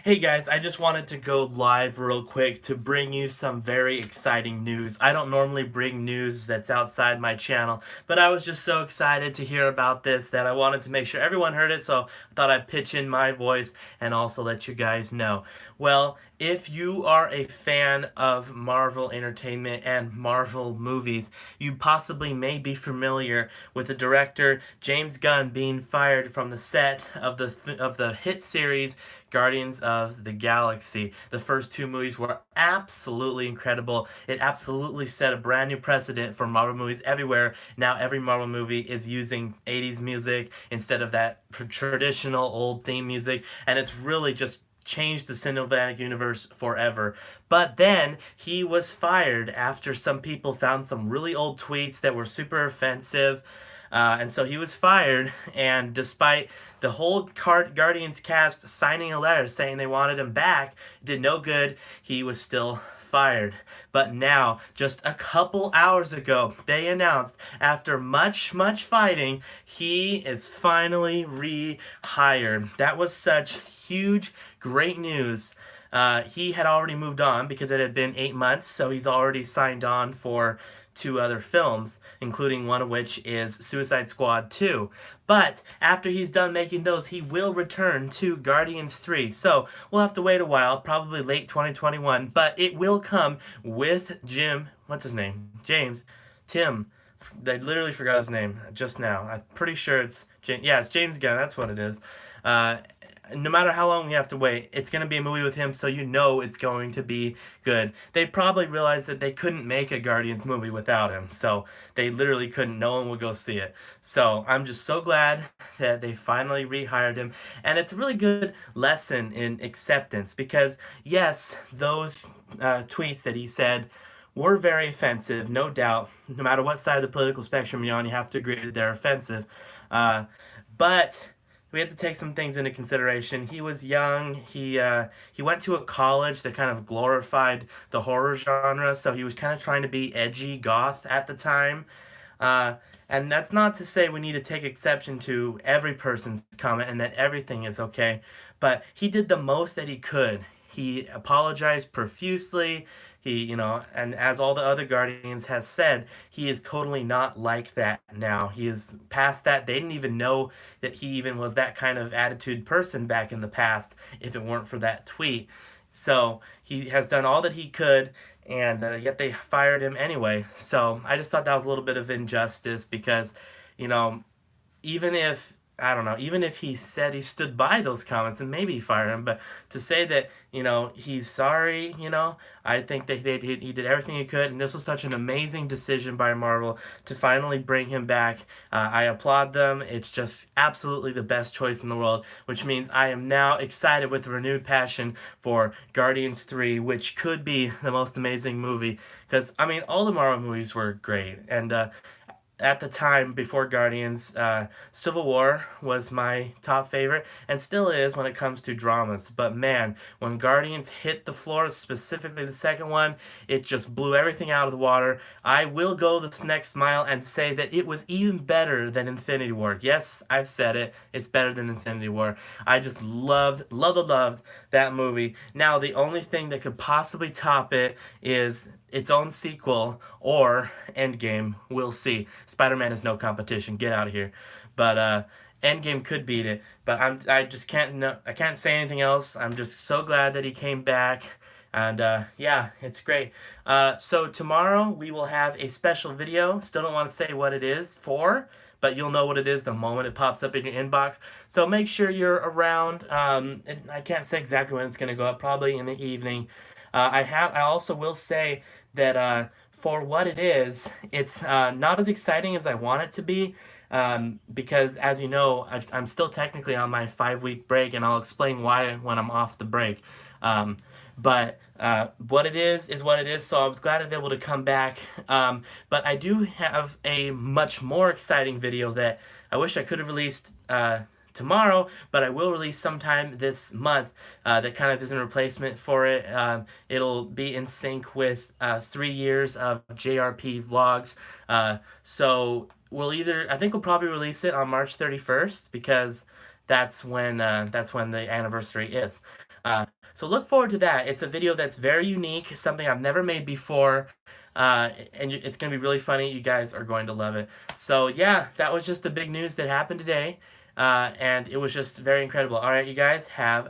Hey guys, I just wanted to go live real quick to bring you some very exciting news. I don't normally bring news that's outside my channel, but I was just so excited to hear about this that I wanted to make sure everyone heard it, so I thought I'd pitch in my voice and also let you guys know. Well, if you are a fan of Marvel Entertainment and Marvel movies, you possibly may be familiar with the director James Gunn being fired from the set of the hit series Guardians of the Galaxy. The first two movies were absolutely incredible. It absolutely set a brand new precedent for Marvel movies everywhere. Now every Marvel movie is using 80s music instead of that traditional old theme music, and it's really just changed the cinematic universe forever. But then he was fired after some people found some really old tweets that were super offensive. And so he was fired, and despite the whole Guardians cast signing a letter saying they wanted him back, did no good. He was still fired. But now, just a couple hours ago, they announced after much fighting, he is finally rehired. That was such huge, great news. He had already moved on because it had been 8 months, so he's already signed on for two other films, including one of which is Suicide Squad 2. But after he's done making those, he will return to Guardians 3. So we'll have to wait a while, probably late 2021, but it will come with Jim, what's his name? James, Tim. I literally forgot his name just now. I'm pretty sure it's James. Yeah, it's James Gunn. That's what it is. Uh, no matter how long we have to wait, it's going to be a movie with him, so you know it's going to be good. They probably realized that they couldn't make a Guardians movie without him, so they literally couldn't. No one would go see it. So I'm just so glad that they finally rehired him, and it's a really good lesson in acceptance because, yes, those tweets that he said were very offensive, no doubt. No matter what side of the political spectrum you're on, you have to agree that they're offensive. Uh, but we have to take some things into consideration. He was young. He went to a college that kind of glorified the horror genre, so he was kind of trying to be edgy goth at the time. Uh, and that's not to say we need to take exception to every person's comment and that everything is okay, but he did the most that he could. He apologized profusely. And as all the other Guardians has said, he is totally not like that now. He is past that. They didn't even know that he even was that kind of attitude person back in the past if it weren't for that tweet. So he has done all that he could, and yet they fired him anyway. So I just thought that was a little bit of injustice because, you know, even if I don't know, even if he said he stood by those comments, and maybe he fired him, but to say that he's sorry, I think that he did everything he could, and this was such an amazing decision by Marvel to finally bring him back. I applaud them. It's just absolutely the best choice in the world, which means I am now excited with renewed passion for Guardians 3, which could be the most amazing movie. Because I mean, all the Marvel movies were great, and at the time before Guardians, Civil War was my top favorite and still is when it comes to dramas. But man, when Guardians hit the floor, specifically the second one, it just blew everything out of the water. I will go this next mile and say that it was even better than Infinity War. Yes, I've said it. It's better than Infinity War. I just loved that movie. Now, the only thing that could possibly top it is its own sequel or Endgame. We'll see. Spider-Man is no competition. Get out of here. But Endgame could beat it. But I just can't no, I can't say anything else. I'm just so glad that he came back. And yeah, it's great. So tomorrow we will have a special video. Still don't want to say what it is for, but you'll know what it is the moment it pops up in your inbox. So make sure you're around. And I can't say exactly when it's going to go up. Probably in the evening. I also will say that for what it is, it's not as exciting as I want it to be. Because as you know, I'm still technically on my 5 week break, and I'll explain why when I'm off the break. Um, but what it is what it is. So I was glad to be able to come back. But I do have a much more exciting video that I wish I could have released tomorrow, but I will release sometime this month that kind of is a replacement for it. It'll be in sync with 3 years of JRP vlogs. So I think we'll probably release it on March 31st because that's when the anniversary is. So look forward to that. It's a video that's very unique, something I've never made before, and it's going to be really funny. You guys are going to love it. So yeah, that was just the big news that happened today, and it was just very incredible. All right, you guys have